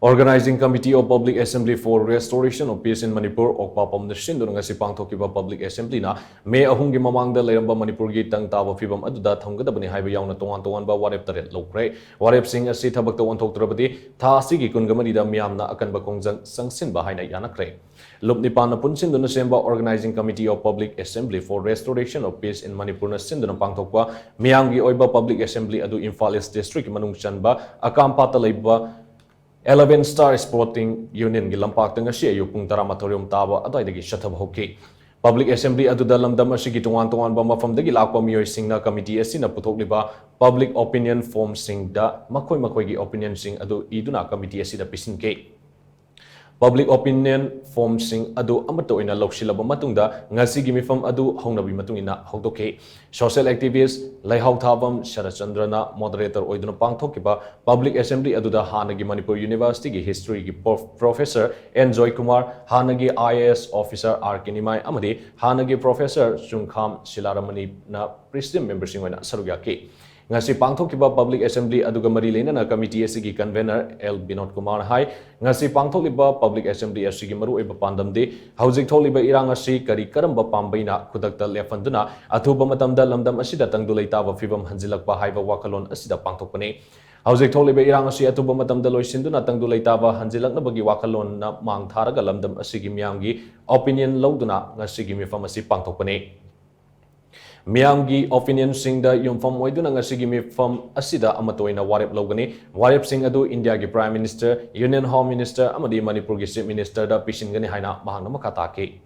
Organizing Committee of Public Assembly for Restoration of Peace in Manipur, Ocparpm the shinduna ngasi pangthokkhiba Public Assembly na May ahungi mamang da leiramba Manipur gi tang taba phivam aduda thamgadabani haiba yaona tongan ba warep taret loukhre warep sing asi thabak onthoraktrabadi tha asigi kungamani da meeyam na akanba khongjang changshiba haina yanakhre lupnipan na punshinduna semba Organizing Committee of Public Assembly for Restoration of Peace in Manipur na sinduna pangthokpa meeyam gi oiba Public Assembly adu Imphal East District manung chanba akanba ta leiba 11 Star Sporting Union gi lampak tanga si ayu pung tara mathorium taba adai dagi shathab hoki Public Assembly aduda lamdam asigi tongan ba mafam dagi lakpa miyoi singna committee asina puthokliba public opinion form singda makoi gi opinion sing adu iduna committee asida pisinke Public opinion form sing adu amato ina loksilaba matungda ngasi gi mifam adu hongnabi matungina hokdoke social activist laihau thabam sharachandrana moderator oiduna pangthokkhiba Public Assembly aduda hanagi Manipur University gi history gi professor Enjoy Kumar hanagi IAS officer R Kinimai amadi hanagi professor Chungkham Silaramani na president member sing oina sarugya ke ngasi pangthokkhiba Public Assembly aduga mari leinana committee asigi convener L Binod Kumar hai ngasi pangthokkhiba Public Assembly asigi maru oiba pandamde hauzik tholiba irang asi kari karamba pambaina khudakta lefanduna athuba matamda lamdam asida tangdulai taba phivam hanjilakpa haiba wakalon asida pangthokpane hauzik tholiba irang asi athuba matamda loisinduna tangdulai taba hanjilaknabagi wakalon na mang tharaga lamdam asigi miyamgi opinion loduna ngasigi mifam asi pangthokpane Miyamgi opinion sing da yumfam oiduna ngasigi mifam asida amatoina warep logani warep sing adu India gi Prime Minister Union Home Minister amadi Manipur gi Chief Minister da pisingani haina mahangna makata ke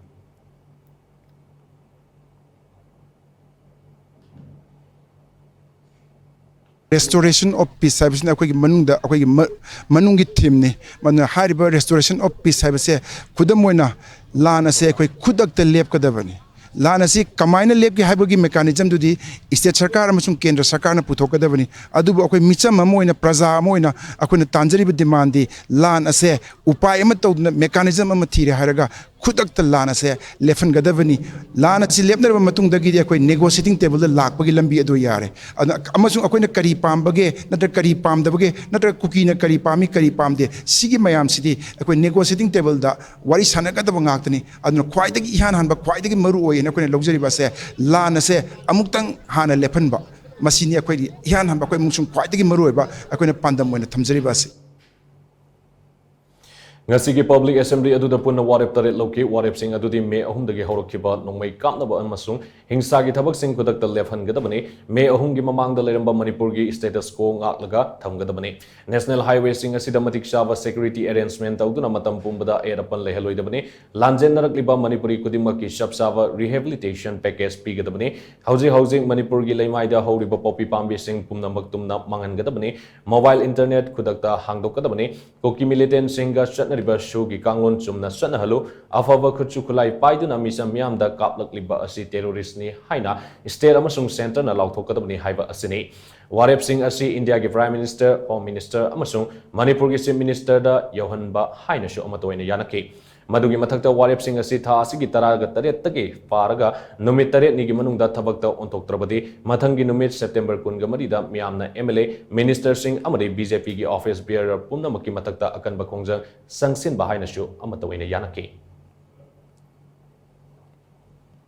Restoration of peace habisna akoi manungda akoi manungi theme ne man hariba restoration of peace habise khudamoina lana se akoi khudakta lep kadabani lana si kamaina lep ki haibagi mechanism dudi state sarkar amasung kendra sarkar na puthokadabani adubu akoi micham amoina praja amoina akoi na tanjariba demand di lan ase upai ama tawduna mechanism ama thire haraga khudakta lan ase lefen gadabani lan si lepnarba matung dagi di akoi negotiating table da lakpagi lambi adu yare amasung akoi na kari pambage natra kari pamdabage natra kuki na kari pamde sigi mayam sidi akoi negotiating table da wari sanagadaba ngaktani aduna khwaidagi ihan hanba khwaidagi maru oy na akoi luxury ba se lan ase amuktang hana lefen ba masini akoi ihan hanba akoi mungsung khwaidagi maru oy ba akoi na pandam oy na thamjari ba se Ngasigi Public Assembly aduda punna warep taret loki warep sing adudi May ahumdagi horokhiba nongmai kapnaba amasung hingsagi thabak sing kudakta lefhan gadabani May ahumgi mamangda leiramba Manipur gi status quo ngaklaga thamgadabani National Highway sing asida matik shaba security arrangement tawduna matam pumbada erapan leheloidabani lanjen narakliba Manipuri kudimaki shabsaba rehabilitation package pigadabani housing Manipur gi leimaida horiba popi pambi sing pumna maktumna mangangadabani mobile internet kudakta hangdokadabani koki militant singa riba show gi kanglon chumna sana halu afaba khuchu khulai paiduna misam miam da kaplak liba asi terrorist ni haina state amasung center na lauthokadabani haiba asini warep sing asi India gi Prime Minister Home Minister amasung Manipur gi Chief Minister da yohanba haina shu amatoina yanake madugi mathakta warep sing asi tha asigi taraga taret tagi paraga numit taret ni gi manungda thabakta onthoraktrabadi mathangi numit September 13 da miyamna MLA Minister sing amadi BJP gi office bearer pumna maki mathakta akanba khongjang sangsin bahaina shu amatoina yanake